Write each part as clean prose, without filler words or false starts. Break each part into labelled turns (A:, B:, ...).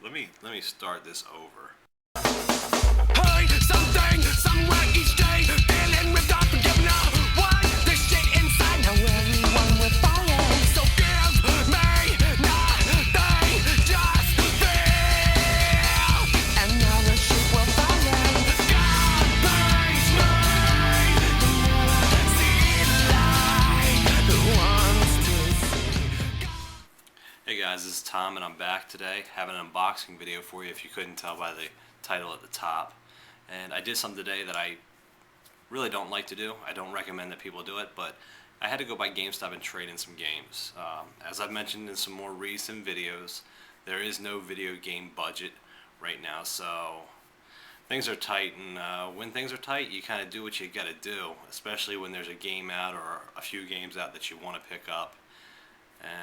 A: let me start this over.
B: Hey, something, somewhere each day, feeling ripped off and giving up. What? This shit inside, now everyone will follow. So give me nothing, just feel. And now the shit will follow. God praise me, who never see the light, who wants to see.
A: Hey guys, this is Tom and I'm back today having an unboxing video for you if you couldn't tell by the title at the top. And I did something today that I really don't like to do. I don't recommend that people do it, but I had to go by GameStop and trade in some games. As I've mentioned in some more recent videos, there is no video game budget right now, so things are tight, and when things are tight, you kind of do what you gotta do, especially when there's a game out or a few games out that you want to pick up.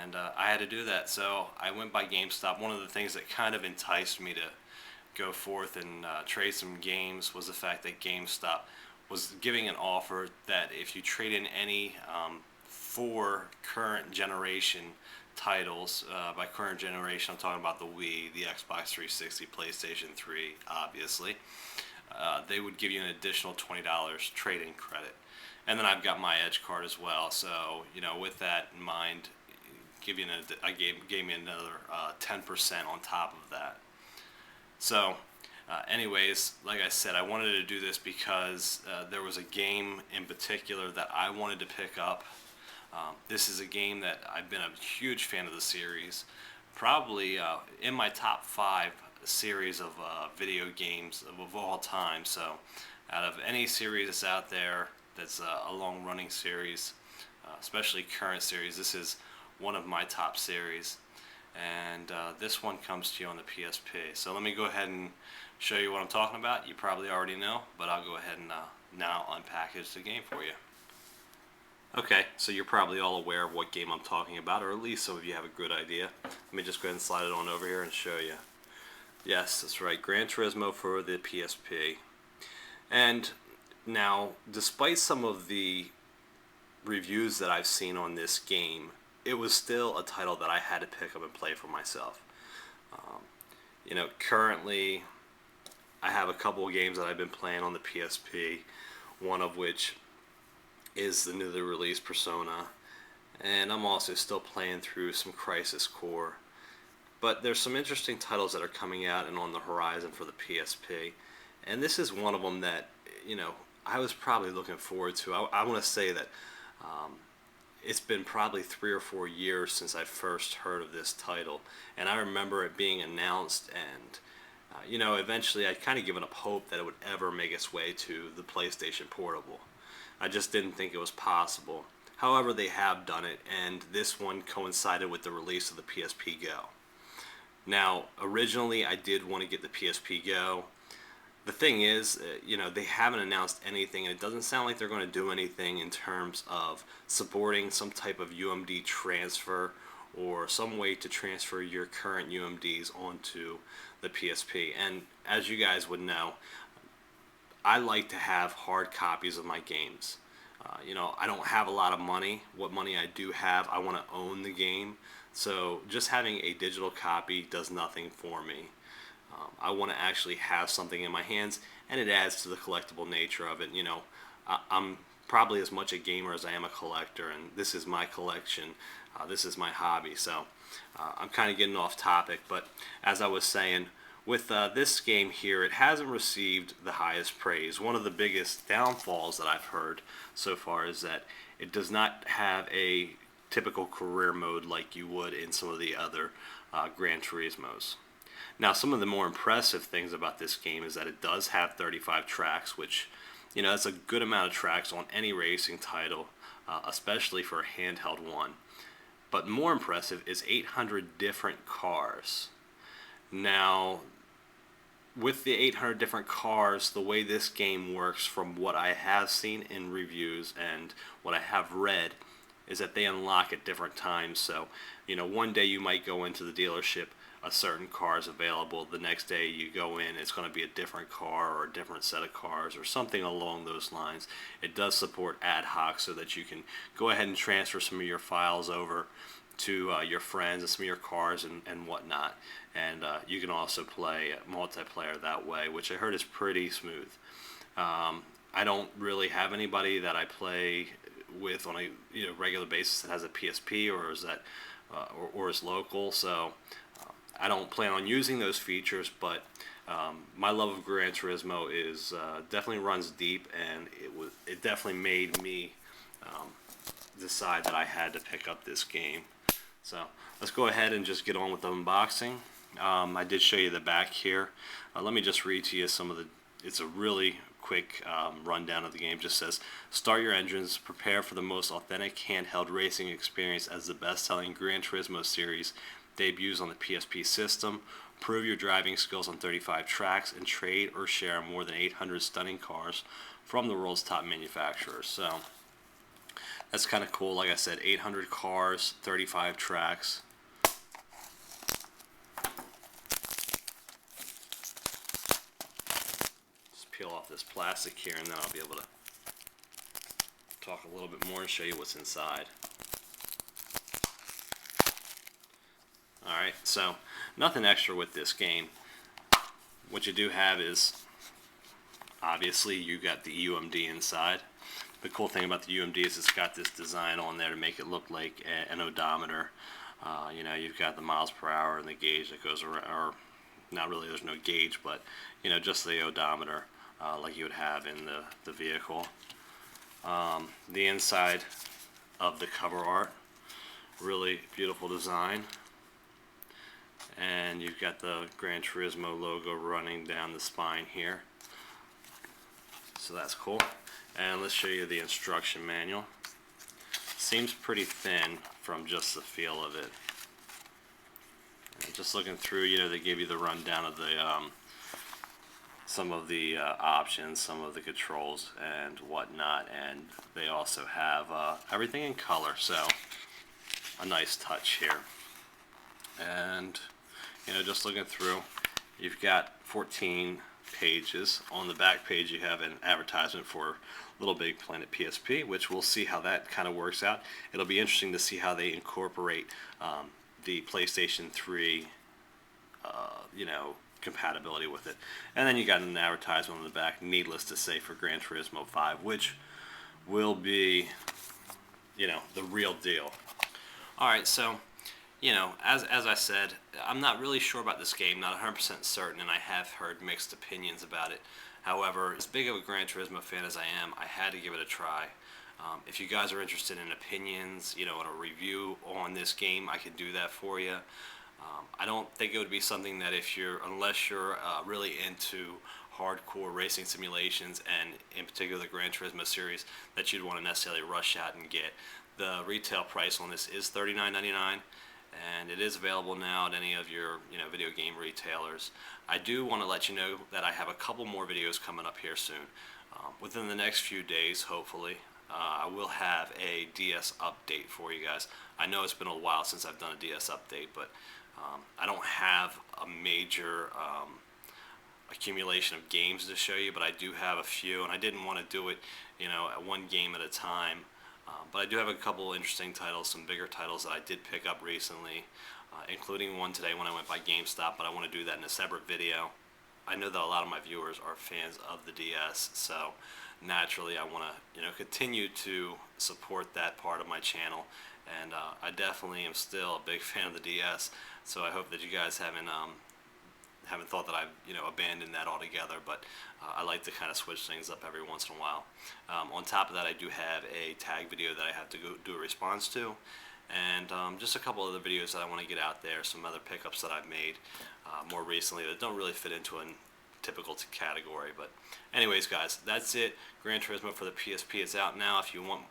A: And I had to do that, so I went by GameStop. One of the things that kind of enticed me to go forth and trade some games was the fact that GameStop was giving an offer that if you trade in any 4 current generation titles, by current generation I'm talking about the Wii, the Xbox 360, PlayStation 3, obviously, they would give you an additional $20 trade-in credit. And then I've got my Edge card as well, so with that in mind, gave me another 10% on top of that. So anyways, like I said, I wanted to do this because there was a game in particular that I wanted to pick up. This is a game that I've been a huge fan of the series, probably in my top 5 series of video games of all time. So out of any series that's out there that's a long running series, especially current series, this is one of my top series, and this one comes to you on the PSP. So let me go ahead and show you what I'm talking about. You probably already know, but I'll go ahead and now unpackage the game for you. Okay, so you're probably all aware of what game I'm talking about, or at least some of you have a good idea. Let me just go ahead and slide it on over here and show you. Yes, that's right, Gran Turismo for the PSP. And now, despite some of the reviews that I've seen on this game, it was still a title that I had to pick up and play for myself. Currently I have a couple of games that I've been playing on the PSP, one of which is the newly released Persona, and I'm also still playing through some Crisis Core. But there's some interesting titles that are coming out and on the horizon for the PSP, and this is one of them that I was probably looking forward to. I want to say that it's been probably 3 or 4 years since I first heard of this title, and I remember it being announced, and eventually I'd kind of given up hope that it would ever make its way to the PlayStation Portable. I just didn't think it was possible. However, they have done it, and this one coincided with the release of the PSP Go. Now, originally I did want to get the PSP Go. The thing is, they haven't announced anything, and it doesn't sound like they're going to do anything in terms of supporting some type of UMD transfer or some way to transfer your current UMDs onto the PSP. And as you guys would know, I like to have hard copies of my games. I don't have a lot of money. What money I do have, I want to own the game. So just having a digital copy does nothing for me. I want to actually have something in my hands, and it adds to the collectible nature of it. I'm probably as much a gamer as I am a collector, and this is my collection. This is my hobby. So I'm kind of getting off topic, but as I was saying, with this game here, it hasn't received the highest praise. One of the biggest downfalls that I've heard so far is that it does not have a typical career mode like you would in some of the other Gran Turismos. Now, some of the more impressive things about this game is that it does have 35 tracks, which, that's a good amount of tracks on any racing title, especially for a handheld one. But more impressive is 800 different cars. Now, with the 800 different cars, the way this game works, from what I have seen in reviews and what I have read, is that they unlock at different times. So, one day you might go into the dealership, a certain car is available. The next day you go in, it's going to be a different car or a different set of cars or something along those lines. It does support ad hoc so that you can go ahead and transfer some of your files over to your friends and some of your cars and whatnot. And you can also play multiplayer that way, which I heard is pretty smooth. I don't really have anybody that I play with on a regular basis that has a PSP or is that or is local, so I don't plan on using those features. But my love of Gran Turismo is definitely runs deep, and it definitely made me decide that I had to pick up this game. So let's go ahead and just get on with the unboxing. I did show you the back here. Let me just read to you some of the. It's a really quick rundown of the game. Just says, start your engines, prepare for the most authentic handheld racing experience as the best-selling Gran Turismo series debuts on the PSP system. Prove your driving skills on 35 tracks and trade or share more than 800 stunning cars from the world's top manufacturers. So that's kind of cool. Like I said, 800 cars, 35 tracks. Peel off this plastic here, and then I'll be able to talk a little bit more and show you what's inside. Alright, so nothing extra with this game. What you do have is, obviously, you got the UMD inside. The cool thing about the UMD is it's got this design on there to make it look like an odometer. You've got the miles per hour and the gauge that goes around, or not really, there's no gauge, but just the odometer. Like you would have in the vehicle. The inside of the cover art, really beautiful design. And you've got the Gran Turismo logo running down the spine here. So that's cool. And let's show you the instruction manual. Seems pretty thin from just the feel of it. And just looking through, they give you the rundown of the some of the options, some of the controls and whatnot, and they also have everything in color, so a nice touch here. And just looking through, you've got 14 pages. On the back page you have an advertisement for Little Big Planet PSP, which we'll see how that kind of works out. It'll be interesting to see how they incorporate the PlayStation 3 compatibility with it. And then you got an advertisement on the back, needless to say, for Gran Turismo 5, which will be the real deal. Alright, so as I said, I'm not really sure about this game, not 100% certain, and I have heard mixed opinions about it. However, as big of a Gran Turismo fan as I am, I had to give it a try. If you guys are interested in opinions, and a review on this game, I can do that for you. I don't think it would be something that unless you're really into hardcore racing simulations, and in particular the Gran Turismo series, that you'd want to necessarily rush out and get. The retail price on this is $39.99, and it is available now at any of your video game retailers. I do want to let you know that I have a couple more videos coming up here soon. Within the next few days, hopefully, I will have a DS update for you guys. I know it's been a while since I've done a DS update, but I don't have a major accumulation of games to show you, but I do have a few, and I didn't want to do it, at one game at a time. But I do have a couple interesting titles, some bigger titles that I did pick up recently, including one today when I went by GameStop, but I want to do that in a separate video. I know that a lot of my viewers are fans of the DS, so naturally I want to continue to support that part of my channel, and I definitely am still a big fan of the DS, so I hope that you guys haven't thought that I've abandoned that altogether, but I like to kind of switch things up every once in a while. On top of that, I do have a tag video that I have to go do a response to, and just a couple other videos that I want to get out there, some other pickups that I've made more recently that don't really fit into a typical category. But anyways, guys, that's it. Gran Turismo for the PSP is out now. If you want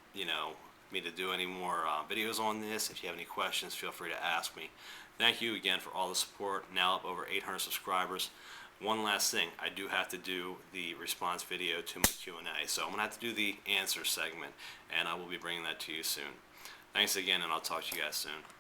A: me to do any more videos on this, if you have any questions, feel free to ask me. Thank you again for all the support. Now up over 800 subscribers. One last thing, I do have to do the response video to my Q&A, so I'm going to have to do the answer segment, and I will be bringing that to you soon. Thanks again, and I'll talk to you guys soon.